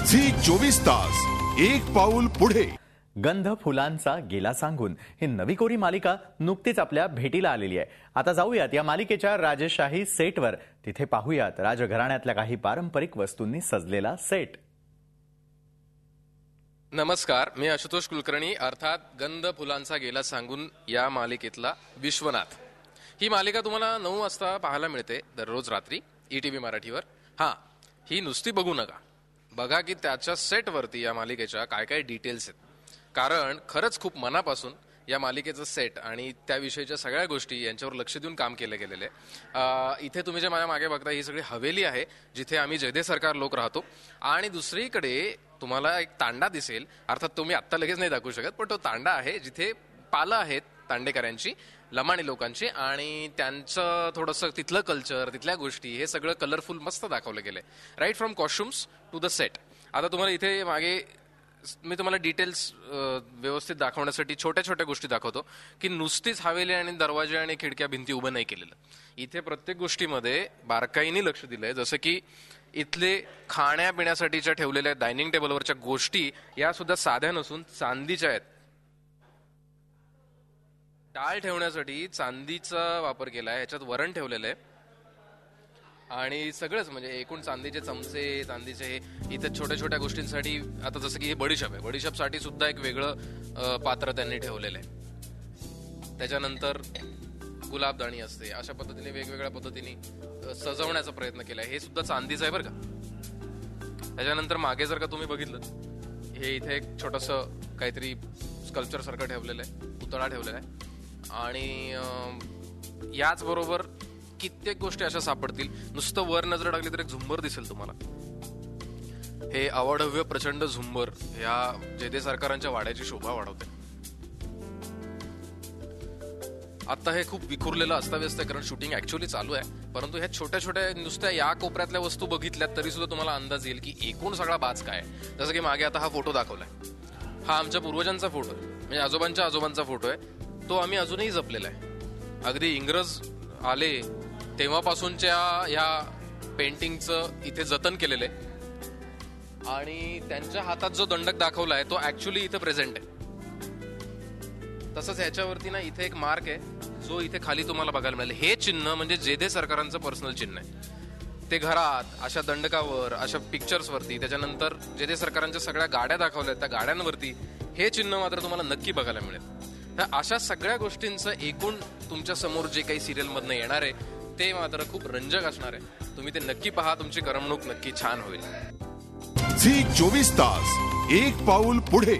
Zee 24 तास एक पाऊल पुढे। गंध फुलांचा गेला सांगून ही नवी कोरी मालिका नुकतीच आपल्या भेटीला आलेली आहे। आता जाऊयात या मालिकेच्या राजशाही सेटवर। तिथे पाहूयात राजघराण्यातल्या काही पारंपरिक वस्तूंनी सजलेला सेट। नमस्कार, मी आशुतोष कुलकर्णी, अर्थात गंध फुलांचा गेला सांगून या मालिकेतला विश्वनाथ। ही मालिका तुम्हाला 9 वाजता पाहायला मिळते दररोज रात्री ETV मराठीवर। हां, ही नुसती बघू नका, बघा की त्याच्या सेटवरती या मालिकेच्या काय काय डिटेल्स आहेत। कारण खरंच खूप मनापासून या मालिकेचं सेट आणि त्याविषयीच्या सगळ्या गोष्टी यांच्यावर लक्ष देऊन काम केले गेलेले आहे। इथे तुम्ही जे माझ्या मागे बघता ही सगळी हवेली आहे जिथे आम्ही जयदे सरकार लोक राहतो, आणि दुसरीकडे तुम्हाला एक तांडा दिसेल। अर्थात तुम्ही आत्ता लगेच नाही दाखवू शकत, पण तो तांडा आहे जिथे पालं आहेत तांडेकरांची, लमाणी लोकांची, आणि त्यांचं थोडंसं तिथलं कल्चर, तिथल्या गोष्टी, हे सगळं कलरफुल मस्त दाखवलं गेलंय, right from costumes to the set. आता तुम्हाला इथे मागे मी तुम्हाला डिटेल्स व्यवस्थित दाखवण्यासाठी छोट्या छोट्या गोष्टी दाखवतो की नुसतीच हवेली आणि दरवाजे आणि खिडक्या भिंती उभं नाही केलेलं। इथे प्रत्येक गोष्टीमध्ये बारकाईने लक्ष दिलंय, जसं की इथले खाण्यापिण्यासाठीच्या ठेवलेल्या डायनिंग टेबलवरच्या गोष्टी या सुद्धा साध्या नसून चांदीच्या आहेत। डाळ ठेवण्यासाठी चांदीचा वापर केलाय, ह्याच्यात वरण ठेवलेलं आहे, आणि सगळंच म्हणजे एकूण चांदीचे चमचे, चांदीचे हे इथे छोट्या छोट्या गोष्टींसाठी। आता जसं की हे बडीशेप आहे, बडीशेपसाठी सुद्धा एक वेगळं पात्र त्यांनी ठेवलेलं आहे। त्याच्यानंतर गुलाबदाणी असते, अशा पद्धतीने वेगवेगळ्या पद्धतीने सजवण्याचा प्रयत्न केलाय, हे सुद्धा चांदीचं आहे बरं का। त्याच्यानंतर मागे जर का तुम्ही बघितलं, हे इथे एक छोटंसं काहीतरी स्कल्पचर सारखं ठेवलेलं आहे, पुतळा ठेवलेला आहे, आणि याचबरोबर कित्येक गोष्टी अशा सापडतील। नुसतं वर नजर टाकली तर एक झुंबर दिसेल तुम्हाला, हे अवाढव्य प्रचंड झुंबर ह्या जयदे सरकारांच्या वाड्याची शोभा वाढवते। आता हे खूप विखुरलेलं अस्ताव्यस्त आहे कारण शूटिंग ऍक्च्युअली चालू आहे, परंतु ह्या छोट्या छोट्या नुसत्या या कोपऱ्यातल्या वस्तू बघितल्या तरी सुद्धा तुम्हाला अंदाज येईल की एकूण सगळा बाज काय आहे। जसं की मागे आता हा फोटो दाखवलाय, हा आमच्या पूर्वजांचा फोटो आहे, म्हणजे आजोबांचा फोटो आहे, तो आम्ही अजूनही जपलेला आहे। अगदी इंग्रज आले तेव्हापासूनच्या ह्या पेंटिंगचं इथे जतन केलेलं आहे, आणि त्यांच्या हातात जो दंडक दाखवलाय तो ऍक्च्युअली इथे प्रेझेंट आहे। तसंच ह्याच्यावरती ना इथे एक मार्क आहे जो इथे खाली तुम्हाला बघायला मिळेल। हे चिन्ह म्हणजे जयदे सरकारांचं पर्सनल चिन्ह आहे। ते घरात अशा दंडकावर, अशा पिक्चर्स वरती, त्याच्यानंतर जयदे सरकारांच्या सगळ्या गाड्या दाखवल्या त्या गाड्यांवरती हे चिन्ह मात्र तुम्हाला नक्की बघायला मिळेल। तर अशा सगळ्या गोष्टींचं एकूण तुमच्या समोर जे काही सिरियल मधनं येणार आहे ते मात्र खूप रंजक असणार आहे। तुम्ही ते नक्की पहा, तुमची करमणूक नक्की छान होईल। झी 24 तास एक पाऊल पुढे।